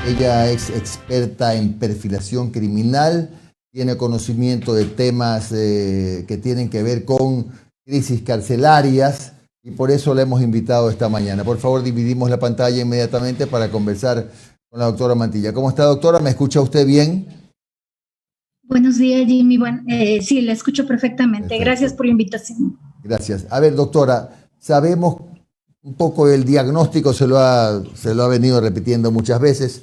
Ella es experta en perfilación criminal, tiene conocimiento de temas que tienen que ver con crisis carcelarias y por eso la hemos invitado esta mañana. Por favor, dividimos la pantalla inmediatamente para conversar con la doctora Mantilla. ¿Cómo está, doctora? ¿Me escucha usted bien? Buenos días, Jimmy. Sí, la escucho perfectamente. Perfecto. Gracias por la invitación. Gracias. A ver, doctora, sabemos un poco el diagnóstico, se lo ha venido repitiendo muchas veces,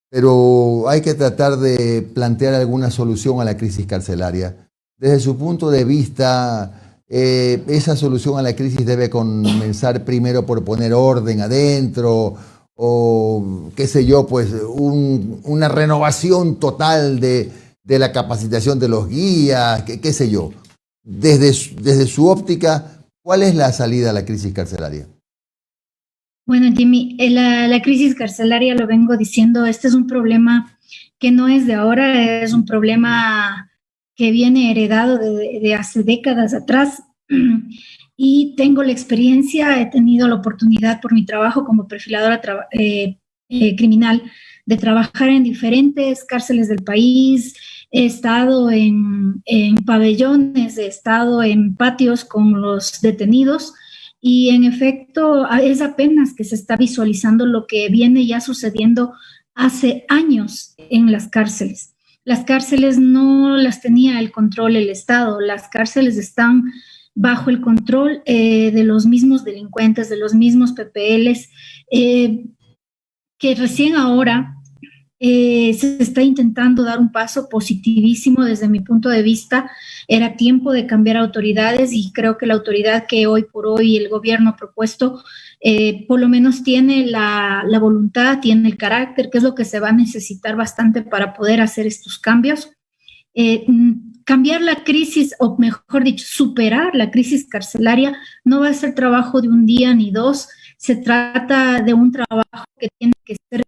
pero hay que tratar de plantear alguna solución a la crisis carcelaria. Desde su punto de vista, esa solución a la crisis debe comenzar primero por poner orden adentro o, qué sé yo, pues una renovación total de la capacitación de los guías, qué sé yo. Desde su óptica, ¿cuál es la salida a la crisis carcelaria? Bueno, Jimmy, la crisis carcelaria, lo vengo diciendo, este es un problema que no es de ahora, es un problema que viene heredado de hace décadas atrás. Y tengo la experiencia, he tenido la oportunidad por mi trabajo como perfiladora criminal de trabajar en diferentes cárceles del país. He estado en pabellones, he estado en patios con los detenidos y en efecto es apenas que se está visualizando lo que viene ya sucediendo hace años en las cárceles. Las cárceles no las tenía el control el Estado, las cárceles están bajo el control de los mismos delincuentes, de los mismos PPLs, que recién ahora se está intentando dar un paso positivísimo desde mi punto de vista. Era tiempo de cambiar autoridades y creo que la autoridad que hoy por hoy el gobierno ha propuesto por lo menos tiene la voluntad, tiene el carácter, que es lo que se va a necesitar bastante para poder hacer estos cambios. Cambiar la crisis, o mejor dicho, superar la crisis carcelaria no va a ser trabajo de un día ni dos. Se trata de un trabajo que tiene que ser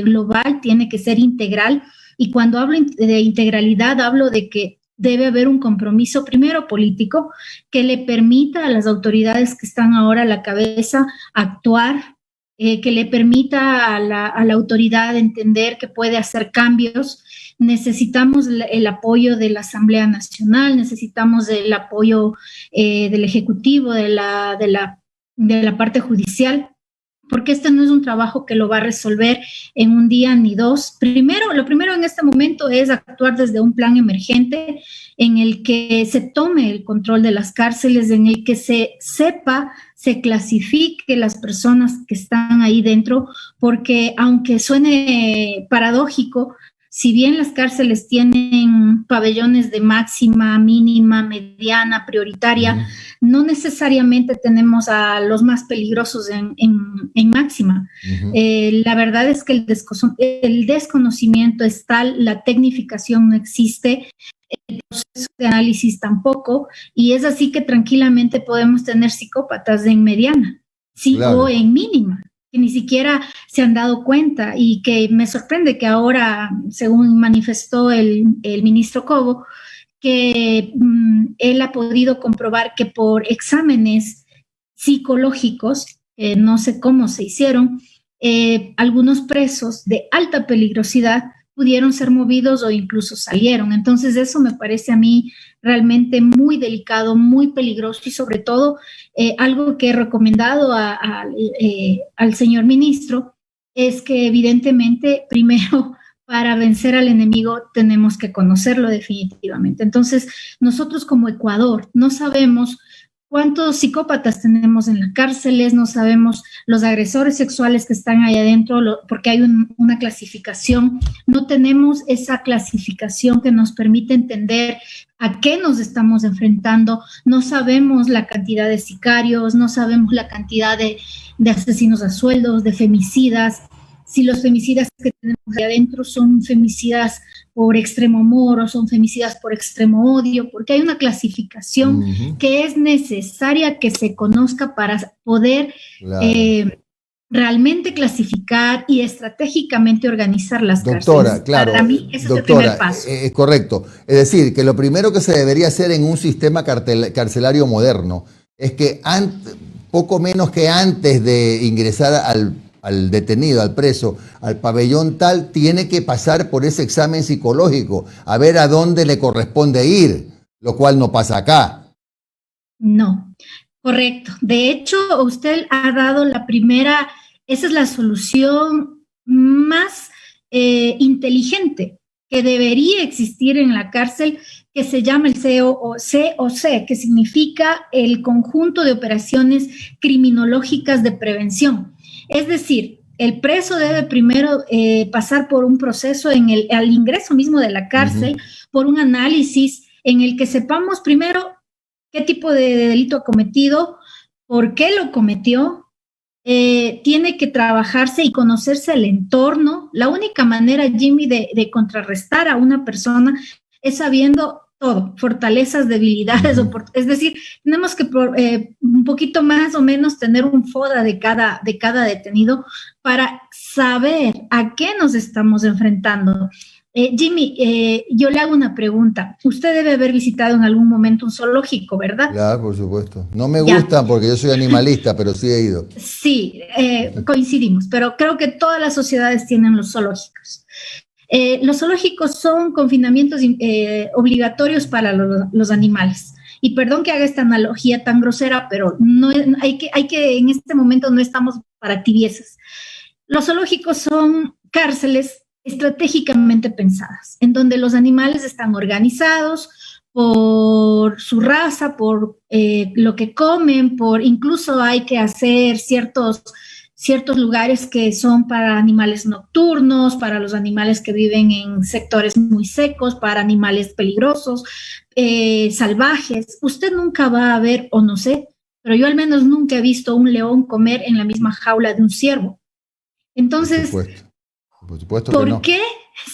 global, tiene que ser integral. Y cuando hablo de integralidad, hablo de que debe haber un compromiso primero político que le permita a las autoridades que están ahora a la cabeza actuar, que le permita a la autoridad entender que puede hacer cambios. Necesitamos el apoyo de la Asamblea Nacional, necesitamos el apoyo del Ejecutivo, de la parte judicial, porque este no es un trabajo que lo va a resolver en un día ni dos. Lo primero en este momento es actuar desde un plan emergente en el que se tome el control de las cárceles, en el que se sepa, se clasifique las personas que están ahí dentro, porque aunque suene paradójico, si bien las cárceles tienen pabellones de máxima, mínima, mediana, prioritaria, no necesariamente tenemos a los más peligrosos en máxima. La verdad es que el desconocimiento es tal, la tecnificación no existe, el proceso de análisis tampoco, y es así que tranquilamente podemos tener psicópatas en mediana, sí, claro, o en mínima, que ni siquiera se han dado cuenta, y que me sorprende que ahora, según manifestó el ministro Cobo, que él ha podido comprobar que por exámenes psicológicos, no sé cómo se hicieron, algunos presos de alta peligrosidad pudieron ser movidos o incluso salieron. Entonces eso me parece a mí realmente muy delicado, muy peligroso, y sobre todo algo que he recomendado al señor ministro es que evidentemente primero para vencer al enemigo tenemos que conocerlo definitivamente. Entonces nosotros como Ecuador no sabemos cuántos psicópatas tenemos en las cárceles, no sabemos los agresores sexuales que están ahí adentro, porque hay una clasificación. No tenemos esa clasificación que nos permite entender a qué nos estamos enfrentando. No sabemos la cantidad de sicarios, no sabemos la cantidad de asesinos a sueldos, de femicidas. Si los femicidas que tenemos ahí adentro son femicidas por extremo amor o son femicidas por extremo odio, porque hay una clasificación que es necesaria que se conozca para poder realmente clasificar y estratégicamente organizar las cárceles. Claro, para mí ese es el primer paso. Correcto. Es decir, que lo primero que se debería hacer en un sistema carcelario moderno es que poco menos que antes de ingresar al detenido, al preso, al pabellón tal, tiene que pasar por ese examen psicológico, a ver a dónde le corresponde ir, lo cual no pasa acá. No, correcto. De hecho, usted ha dado la primera, esa es la solución más inteligente que debería existir en la cárcel, que se llama el COC, que significa el conjunto de operaciones criminológicas de prevención. Es decir, el preso debe primero pasar por un proceso al ingreso mismo de la cárcel, por un análisis en el que sepamos primero qué tipo de delito ha cometido, por qué lo cometió. Tiene que trabajarse y conocerse el entorno. La única manera, Jimmy, de contrarrestar a una persona es sabiendo todo, fortalezas, debilidades, es decir, tenemos que un poquito más o menos tener un FODA de cada detenido para saber a qué nos estamos enfrentando. Jimmy, yo le hago una pregunta. Usted debe haber visitado en algún momento un zoológico, ¿verdad? Claro, por supuesto. No me Ya. gustan porque yo soy animalista, pero sí he ido. Sí, coincidimos, pero creo que todas las sociedades tienen los zoológicos. Los zoológicos son confinamientos obligatorios para los animales. Y perdón que haga esta analogía tan grosera, pero no hay que en este momento no estamos para tibiezas. Los zoológicos son cárceles estratégicamente pensadas, en donde los animales están organizados por su raza, por lo que comen, incluso hay que hacer ciertos lugares que son para animales nocturnos, para los animales que viven en sectores muy secos, para animales peligrosos, salvajes. Usted nunca va a ver, o no sé, pero yo al menos nunca he visto un león comer en la misma jaula de un ciervo. Entonces, por supuesto ¿por que no? qué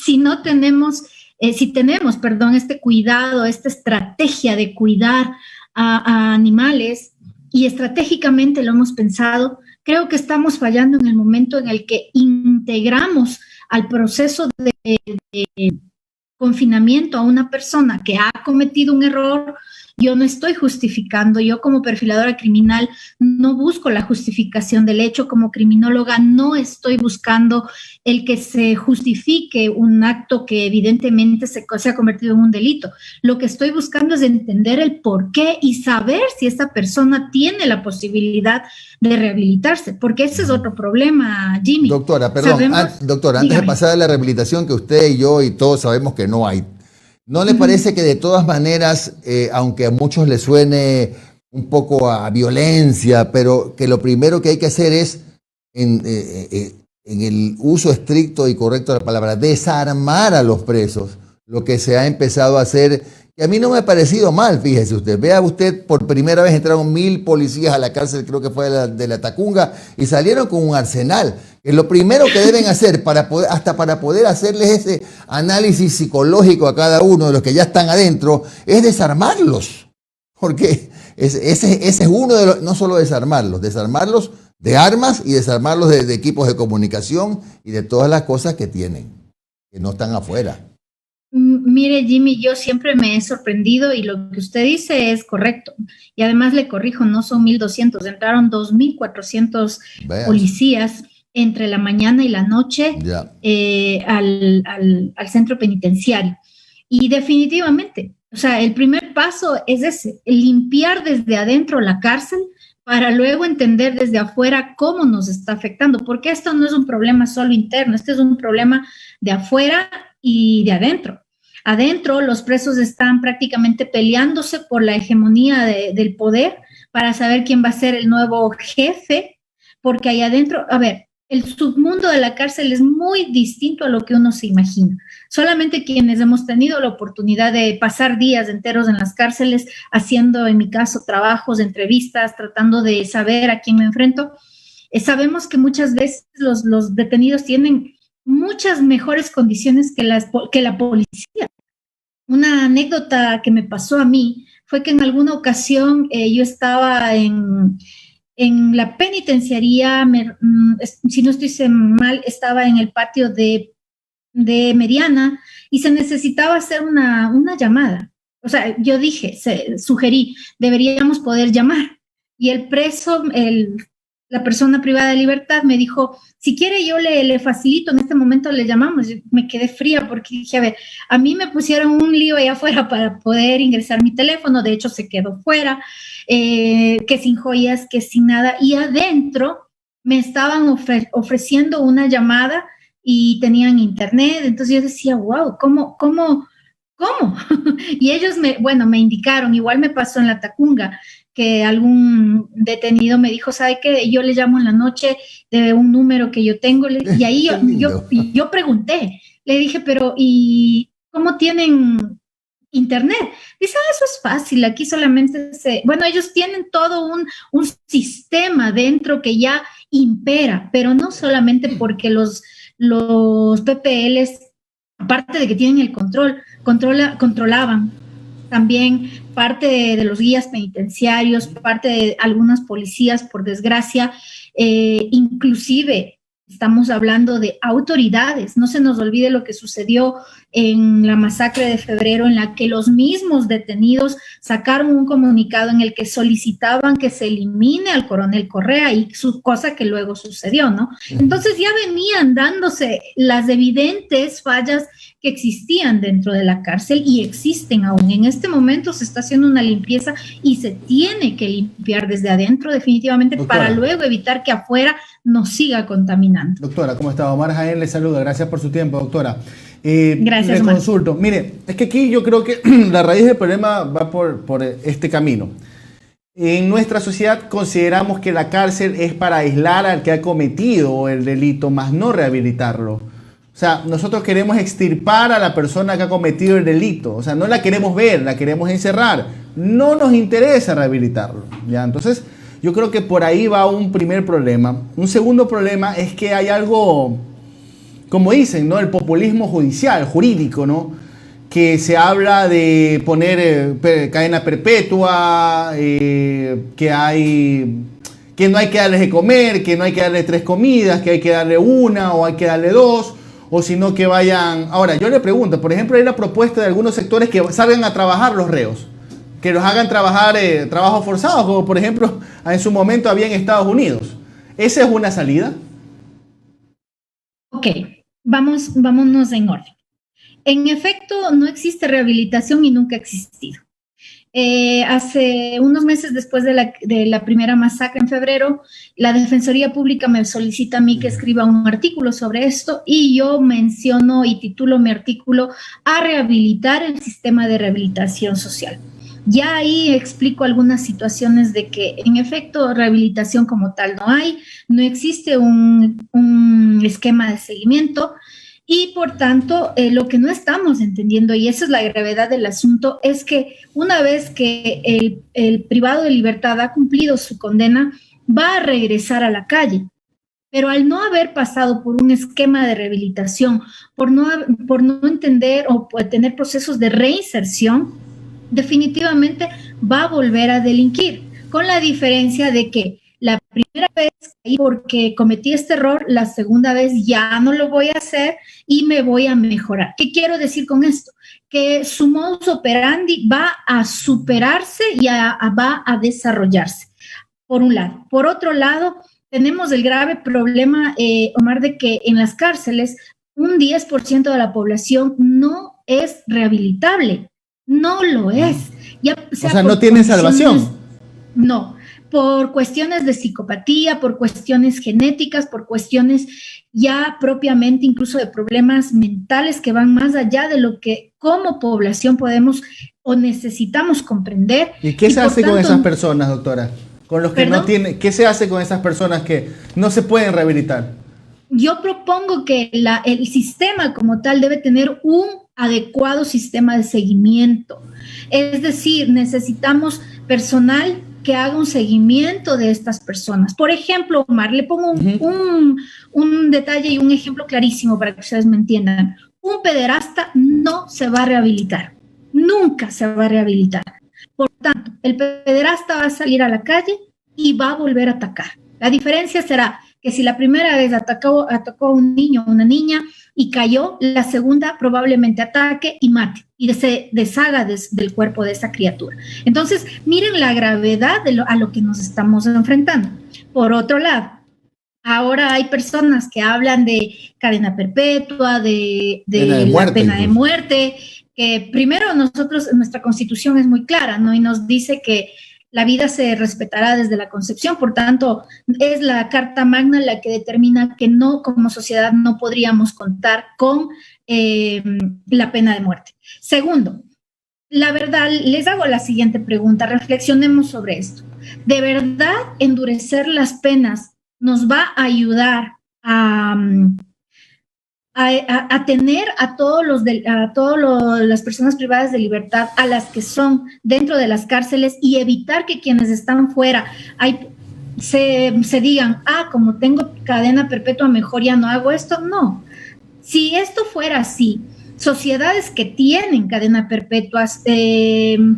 si no tenemos, este cuidado, esta estrategia de cuidar a animales y estratégicamente lo hemos pensado? Creo que estamos fallando en el momento en el que integramos al proceso de confinamiento a una persona que ha cometido un error. Yo no estoy justificando, yo como perfiladora criminal no busco la justificación del hecho, como criminóloga no estoy buscando el que se justifique un acto que evidentemente se ha convertido en un delito. Lo que estoy buscando es entender el por qué y saber si esta persona tiene la posibilidad de rehabilitarse, porque ese es otro problema, Jimmy. Doctora, perdón, doctora, antes de pasar a la rehabilitación que usted y yo y todos sabemos que no hay, ¿no le parece que de todas maneras, aunque a muchos les suene un poco a violencia, pero que lo primero que hay que hacer es, en el uso estricto y correcto de la palabra, desarmar a los presos? Lo que se ha empezado a hacer, que a mí no me ha parecido mal, fíjese usted. Vea usted, por primera vez entraron 1000 policías a la cárcel, creo que fue de la Tacunga, y salieron con un arsenal. Es lo primero que deben hacer para poder hacerles ese análisis psicológico a cada uno de los que ya están adentro, es desarmarlos. Porque ese es uno de los, no solo desarmarlos de armas y desarmarlos de equipos de comunicación y de todas las cosas que tienen, que no están afuera. Mire, Jimmy, yo siempre me he sorprendido y lo que usted dice es correcto. Y además le corrijo, no son 1,200, entraron 2,400 policías entre la mañana y la noche al centro penitenciario. Y definitivamente, o sea, el primer paso es ese, limpiar desde adentro la cárcel para luego entender desde afuera cómo nos está afectando, porque esto no es un problema solo interno, este es un problema de afuera y de adentro. Adentro, los presos están prácticamente peleándose por la hegemonía del poder para saber quién va a ser el nuevo jefe, porque ahí adentro, a ver, el submundo de la cárcel es muy distinto a lo que uno se imagina. Solamente quienes hemos tenido la oportunidad de pasar días enteros en las cárceles, haciendo, en mi caso, trabajos, entrevistas, tratando de saber a quién me enfrento, sabemos que muchas veces los detenidos tienen muchas mejores condiciones que la policía. Una anécdota que me pasó a mí fue que en alguna ocasión yo estaba en la penitenciaría, si no estoy mal, estaba en el patio de Mediana y se necesitaba hacer una llamada. O sea, yo sugerí, deberíamos poder llamar. Y el preso, la persona privada de libertad me dijo, si quiere yo le facilito, en este momento le llamamos. Yo me quedé fría porque dije, a ver, a mí me pusieron un lío allá afuera para poder ingresar mi teléfono, de hecho se quedó fuera, que sin joyas, que sin nada, y adentro me estaban ofreciendo una llamada y tenían internet, entonces yo decía, wow, ¿cómo? Y ellos me indicaron, igual me pasó en la Tacunga, que algún detenido me dijo, ¿sabe qué? Yo le llamo en la noche de un número que yo tengo, y ahí yo pregunté, le dije, pero ¿y cómo tienen internet? Dice, eso es fácil, aquí solamente ellos tienen todo un sistema dentro que ya impera, pero no solamente porque los PPLs, aparte de que tienen el controlaban también parte de los guías penitenciarios, parte de algunas policías, por desgracia, inclusive estamos hablando de autoridades. No se nos olvide lo que sucedió en la masacre de febrero, en la que los mismos detenidos sacaron un comunicado en el que solicitaban que se elimine al coronel Correa, y su cosa que luego sucedió, ¿no? Entonces ya venían dándose las evidentes fallas que existían dentro de la cárcel y existen aún. En este momento se está haciendo una limpieza y se tiene que limpiar desde adentro definitivamente, doctora, para luego evitar que afuera nos siga contaminando. Doctora, ¿cómo está? Omar Jaén le saluda. Gracias por su tiempo, doctora. Gracias, le consulto. Mire, es que aquí yo creo que la raíz del problema va por este camino. En nuestra sociedad consideramos que la cárcel es para aislar al que ha cometido el delito, más no rehabilitarlo. O sea, nosotros queremos extirpar a la persona que ha cometido el delito. O sea, no la queremos ver, la queremos encerrar. No nos interesa rehabilitarlo, ¿ya? Entonces, yo creo que por ahí va un primer problema. Un segundo problema es que hay algo, como dicen, ¿no? El populismo judicial, jurídico, ¿no? Que se habla de poner cadena perpetua, que no hay que darles de comer, que no hay que darle 3 comidas, que hay que darle 1 o hay que darle 2, o sino que vayan... Ahora, yo le pregunto, por ejemplo, hay la propuesta de algunos sectores que salgan a trabajar los reos, que los hagan trabajar trabajos forzados, como por ejemplo en su momento había en Estados Unidos. ¿Esa es una salida? Ok, vámonos en orden. En efecto, no existe rehabilitación y nunca ha existido. Hace unos meses después de la primera masacre en febrero, la Defensoría Pública me solicita a mí que escriba un artículo sobre esto y yo menciono y titulo mi artículo a rehabilitar el sistema de rehabilitación social. Ya ahí explico algunas situaciones de que en efecto rehabilitación como tal no existe un esquema de seguimiento. Y por tanto, lo que no estamos entendiendo, y esa es la gravedad del asunto, es que una vez que el privado de libertad ha cumplido su condena, va a regresar a la calle. Pero al no haber pasado por un esquema de rehabilitación, por no entender o por tener procesos de reinserción, definitivamente va a volver a delinquir, con la diferencia de que la primera vez porque cometí este error, la segunda vez ya no lo voy a hacer y me voy a mejorar. ¿Qué quiero decir con esto? Que su modus operandi va a superarse y va a desarrollarse, por un lado. Por otro lado, tenemos el grave problema, Omar, de que en las cárceles un 10% de la población no es rehabilitable. No lo es. O sea, no tiene salvación. No. Por cuestiones de psicopatía, por cuestiones genéticas, por cuestiones ya propiamente incluso de problemas mentales que van más allá de lo que como población podemos o necesitamos comprender. ¿Y qué se hace con esas personas, doctora? Con los que no tienen, ¿qué se hace con esas personas que no se pueden rehabilitar? Yo propongo que el sistema como tal debe tener un adecuado sistema de seguimiento. Es decir, necesitamos personal que haga un seguimiento de estas personas. Por ejemplo, Omar, le pongo un detalle y un ejemplo clarísimo para que ustedes me entiendan. Un pederasta no se va a rehabilitar, nunca se va a rehabilitar. Por tanto, el pederasta va a salir a la calle y va a volver a atacar. La diferencia será que si la primera vez atacó a un niño o una niña y cayó, la segunda probablemente ataque y mate y se deshaga del cuerpo de esa criatura. Entonces, miren la gravedad a lo que nos estamos enfrentando. por otro lado, ahora hay personas que hablan de cadena perpetua, de la pena de muerte, que primero nuestra Constitución es muy clara, ¿no? Y nos dice que la vida se respetará desde la concepción, por tanto, es la Carta Magna la que determina que no, como sociedad, no podríamos contar con la pena de muerte. Segundo, la verdad, les hago la siguiente pregunta, reflexionemos sobre esto. ¿De verdad endurecer las penas nos va a ayudar a tener a todas las personas privadas de libertad, a las que son dentro de las cárceles, y evitar que quienes están fuera se digan, como tengo cadena perpetua, mejor ya no hago esto? No. Si esto fuera así, sociedades que tienen cadena perpetua, pena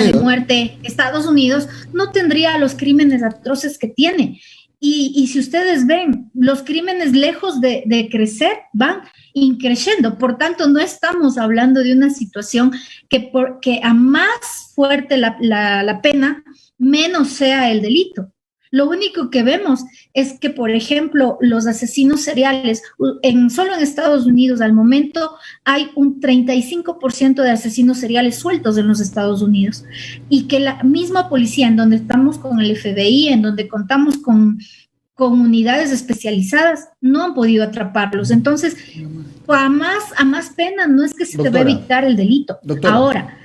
de muerte, Estados Unidos, no tendría los crímenes atroces que tiene. Y si ustedes ven, los crímenes, lejos de crecer, van increciendo. Por tanto, no estamos hablando de una situación que a más fuerte la pena, menos sea el delito. Lo único que vemos es que, por ejemplo, los asesinos seriales, solo en Estados Unidos al momento hay un 35% de asesinos seriales sueltos en los Estados Unidos, y que la misma policía, en donde estamos con el FBI, en donde contamos con unidades especializadas, no han podido atraparlos. Entonces, a más pena, no es que se te va a evitar el delito. Doctora. Ahora,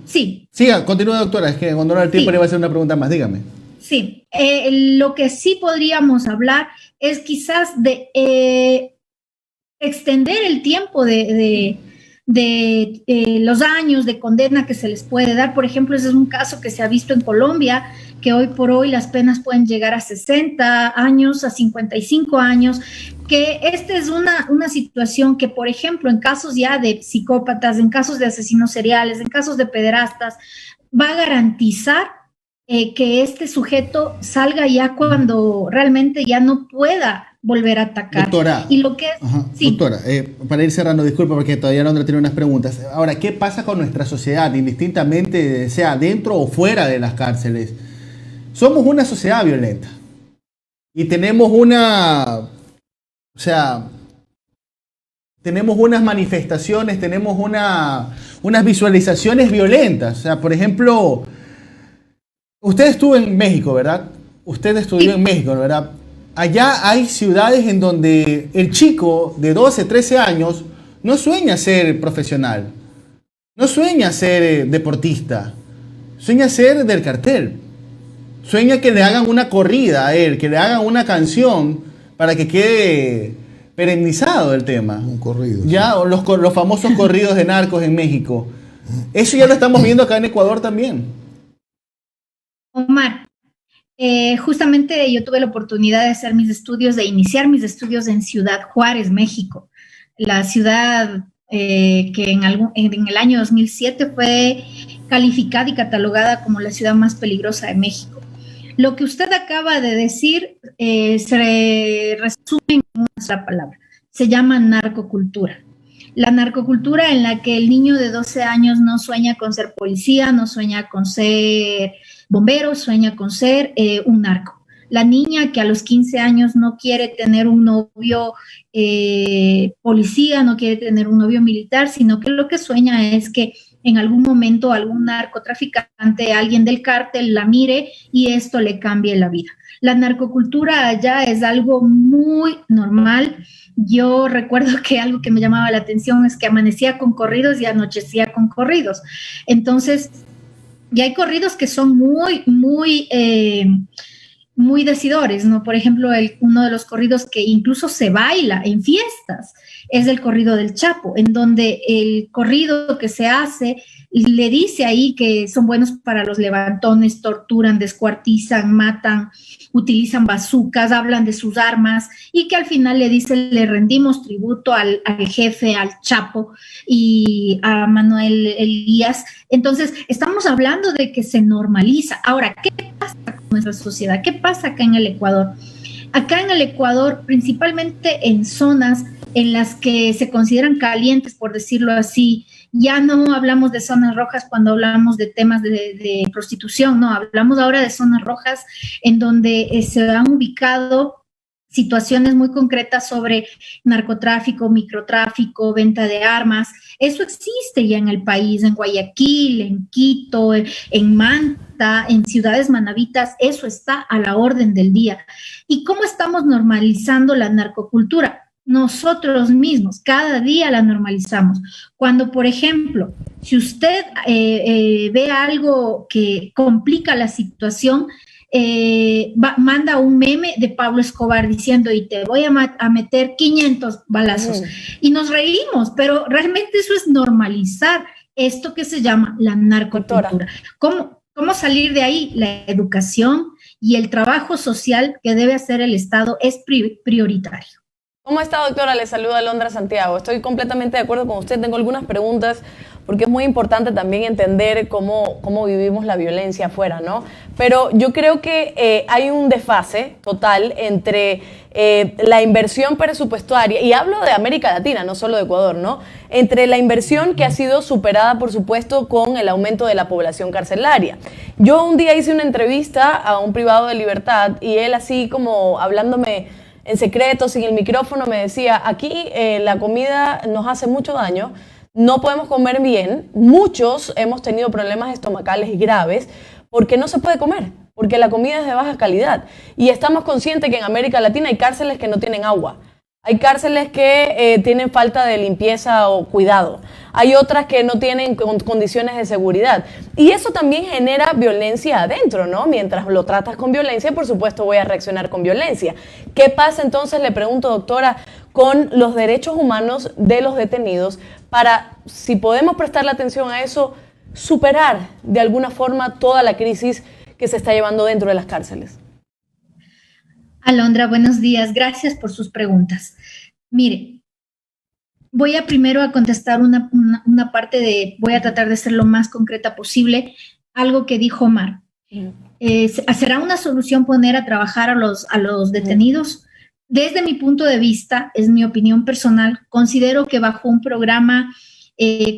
sí. Siga, continúa, doctora, es que cuando no el tiempo le va a hacer una pregunta más, dígame. Sí, lo que sí podríamos hablar es quizás de extender el tiempo de los años de condena que se les puede dar. Por ejemplo, ese es un caso que se ha visto en Colombia, que hoy por hoy las penas pueden llegar a 60 años, a 55 años, que esta es una situación que, por ejemplo, en casos ya de psicópatas, en casos de asesinos seriales, en casos de pederastas, va a garantizar que este sujeto salga ya cuando realmente ya no pueda volver a atacar. Doctora, y lo que es, sí. Doctora, para ir cerrando, disculpa porque todavía no tiene unas preguntas. Ahora, ¿qué pasa con nuestra sociedad, indistintamente sea dentro o fuera de las cárceles? Somos una sociedad violenta y tenemos tenemos unas manifestaciones, tenemos unas visualizaciones violentas. O sea, por ejemplo, usted estuvo en México, ¿verdad? Usted estudió en México, ¿verdad? Allá hay ciudades en donde el chico de 12, 13 años no sueña ser profesional, no sueña ser deportista, sueña ser del cartel, sueña que le hagan una corrida a él, que le hagan una canción para que quede perennizado el tema. Un corrido. Ya, o los famosos corridos de narcos en México. Eso ya lo estamos viendo acá en Ecuador también. Omar, justamente yo tuve la oportunidad de hacer de iniciar mis estudios en Ciudad Juárez, México, la ciudad que en el año 2007 fue calificada y catalogada como la ciudad más peligrosa de México. Lo que usted acaba de decir se resume en una sola palabra, se llama narcocultura. La narcocultura en la que el niño de 12 años no sueña con ser policía, no sueña con ser bombero, sueña con ser un narco. La niña que a los 15 años no quiere tener un novio policía, no quiere tener un novio militar, sino que lo que sueña es que en algún momento algún narcotraficante, alguien del cártel la mire y esto le cambie la vida. La narcocultura allá es algo muy normal. Yo recuerdo que algo que me llamaba la atención es que amanecía con corridos y anochecía con corridos. Entonces, y hay corridos que son muy decidores, ¿no? Por ejemplo, uno de los corridos que incluso se baila en fiestas es el corrido del Chapo, en donde el corrido que se hace le dice ahí que son buenos para los levantones, torturan, descuartizan, matan, utilizan bazucas, hablan de sus armas y que al final le dice, le rendimos tributo al jefe, al Chapo y a Manuel Elías. Entonces, estamos hablando de que se normaliza. Ahora, ¿qué pasa con nuestra sociedad? ¿Qué pasa acá en el Ecuador? Acá en el Ecuador, principalmente en zonas en las que se consideran calientes, por decirlo así, ya no hablamos de zonas rojas cuando hablamos de temas de prostitución, no, hablamos ahora de zonas rojas en donde se han ubicado situaciones muy concretas sobre narcotráfico, microtráfico, venta de armas. Eso existe ya en el país, en Guayaquil, en Quito, en Manta, en ciudades manabitas, eso está a la orden del día. ¿Y cómo estamos normalizando la narcocultura? Nosotros mismos, cada día la normalizamos. Cuando, por ejemplo, si usted ve algo que complica la situación, manda un meme de Pablo Escobar diciendo y te voy a meter 500 balazos y nos reímos, pero realmente eso es normalizar esto que se llama la narcocultura. ¿Cómo salir de ahí? La educación y el trabajo social que debe hacer el Estado es prioritario. ¿Cómo está, doctora? Le saluda Alondra Santiago. Estoy completamente de acuerdo con usted. Tengo algunas preguntas porque es muy importante también entender cómo vivimos la violencia afuera, ¿no? Pero yo creo que hay un desfase total entre la inversión presupuestaria, y hablo de América Latina, no solo de Ecuador, ¿no? Entre la inversión que ha sido superada, por supuesto, con el aumento de la población carcelaria. Yo un día hice una entrevista a un privado de libertad y él así como hablándome en secreto, sin el micrófono, me decía, aquí la comida nos hace mucho daño, no podemos comer bien, muchos hemos tenido problemas estomacales graves porque no se puede comer, porque la comida es de baja calidad. Y estamos conscientes que en América Latina hay cárceles que no tienen agua, hay cárceles que tienen falta de limpieza o cuidado, hay otras que no tienen condiciones de seguridad. Y eso también genera violencia adentro, ¿no? Mientras lo tratas con violencia, por supuesto voy a reaccionar con violencia. ¿Qué pasa entonces, le pregunto, doctora, con los derechos humanos de los detenidos para, si podemos prestarle atención a eso, superar de alguna forma toda la crisis que se está llevando dentro de las cárceles? Alondra, buenos días. Gracias por sus preguntas. Mire, voy a primero a contestar una parte voy a tratar de ser lo más concreta posible, algo que dijo Omar. ¿Será una solución poner a trabajar a los detenidos? Desde mi punto de vista, es mi opinión personal, considero que bajo un programa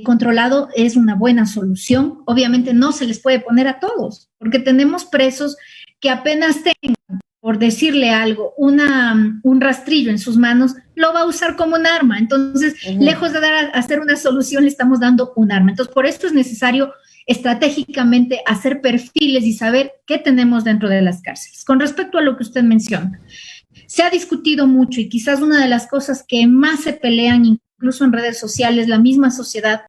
controlado es una buena solución. Obviamente no se les puede poner a todos, porque tenemos presos que apenas tengan, por decirle algo, un rastrillo en sus manos, lo va a usar como un arma. Entonces, lejos de hacer una solución, le estamos dando un arma. Entonces, por esto es necesario estratégicamente hacer perfiles y saber qué tenemos dentro de las cárceles. Con respecto a lo que usted menciona, se ha discutido mucho y quizás una de las cosas que más se pelean, incluso en redes sociales, la misma sociedad,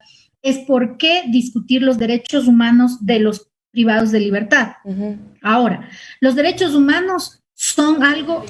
es por qué discutir los derechos humanos de los privados de libertad. Ahora, los derechos humanos son algo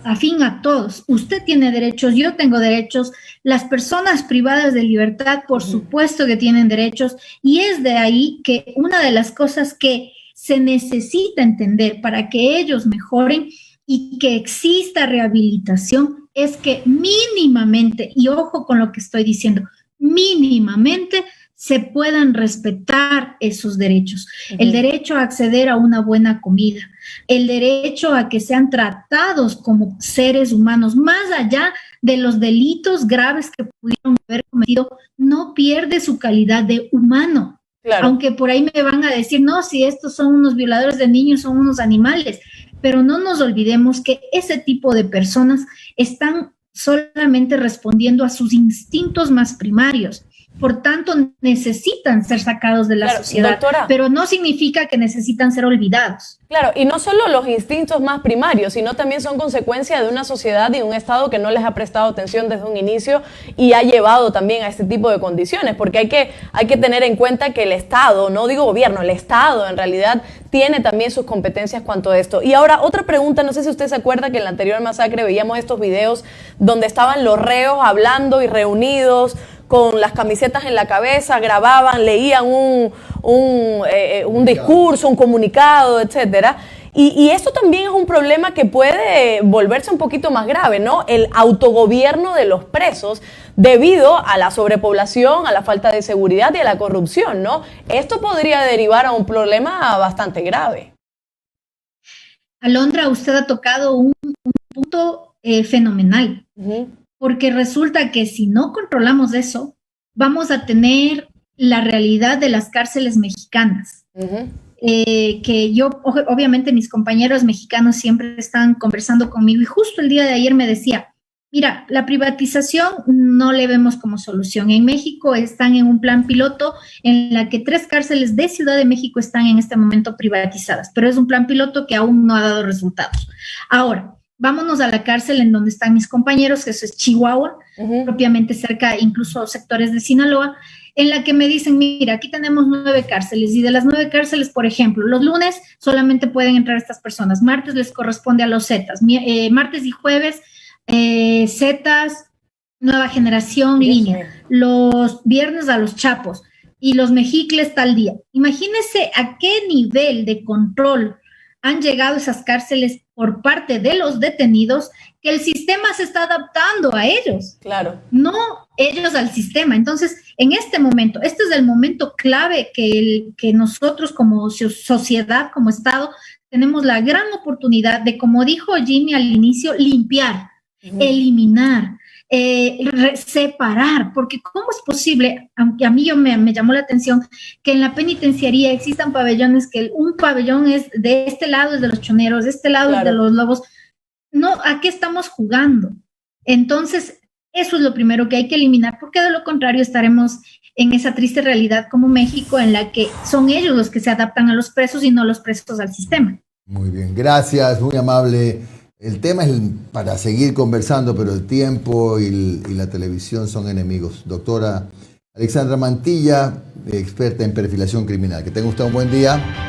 afín a todos. Usted tiene derechos, yo tengo derechos, las personas privadas de libertad, por supuesto que tienen derechos, y es de ahí que una de las cosas que se necesita entender para que ellos mejoren y que exista rehabilitación es que mínimamente, y ojo con lo que estoy diciendo, mínimamente se puedan respetar esos derechos. El derecho a acceder a una buena comida, el derecho a que sean tratados como seres humanos, más allá de los delitos graves que pudieron haber cometido, no pierde su calidad de humano. Claro. Aunque por ahí me van a decir, no, si estos son unos violadores de niños, son unos animales, pero no nos olvidemos que ese tipo de personas están solamente respondiendo a sus instintos más primarios. Por tanto, necesitan ser sacados de la sociedad, doctora, pero no significa que necesitan ser olvidados. Claro, y no solo los instintos más primarios, sino también son consecuencia de una sociedad y un Estado que no les ha prestado atención desde un inicio y ha llevado también a este tipo de condiciones, porque hay que tener en cuenta que el Estado, no digo gobierno, el Estado en realidad tiene también sus competencias cuanto a esto. Y ahora, otra pregunta, no sé si usted se acuerda que en la anterior masacre veíamos estos videos donde estaban los reos hablando y reunidos con las camisetas en la cabeza, grababan, leían un discurso, un comunicado, etcétera. Y esto también es un problema que puede volverse un poquito más grave, ¿no? El autogobierno de los presos debido a la sobrepoblación, a la falta de seguridad y a la corrupción, ¿no? Esto podría derivar a un problema bastante grave. Alondra, usted ha tocado un punto fenomenal. Porque resulta que si no controlamos eso, vamos a tener la realidad de las cárceles mexicanas. Que yo, obviamente mis compañeros mexicanos siempre están conversando conmigo y justo el día de ayer me decía, mira, la privatización no le vemos como solución. En México están en un plan piloto en la que 3 cárceles de Ciudad de México están en este momento privatizadas, pero es un plan piloto que aún no ha dado resultados. Ahora, vámonos a la cárcel en donde están mis compañeros, que eso es Chihuahua, propiamente cerca, incluso sectores de Sinaloa, en la que me dicen, mira, aquí tenemos 9 cárceles y de las 9 cárceles, por ejemplo, los lunes solamente pueden entrar estas personas, martes les corresponde a los Zetas, martes y jueves Zetas, nueva generación, línea, los viernes a los Chapos y los Mejicles tal día. Imagínense a qué nivel de control han llegado esas cárceles por parte de los detenidos, que el sistema se está adaptando a ellos. Claro. No ellos al sistema. Entonces, en este momento, este es el momento clave que nosotros como sociedad, como Estado, tenemos la gran oportunidad de, como dijo Jimmy al inicio, limpiar, eliminar, separar, porque ¿cómo es posible? Aunque a mí me llamó la atención que en la penitenciaría existan pabellones, que un pabellón es de este lado es de los choneros, de este lado es de los lobos. No, ¿a qué estamos jugando? Entonces, eso es lo primero que hay que eliminar, porque de lo contrario estaremos en esa triste realidad como México, en la que son ellos los que se adaptan a los presos y no los presos al sistema. Muy bien, gracias, muy amable. El tema es para seguir conversando, pero el tiempo y la televisión son enemigos. Doctora Alexandra Mantilla, experta en perfilación criminal. Que tenga usted un buen día.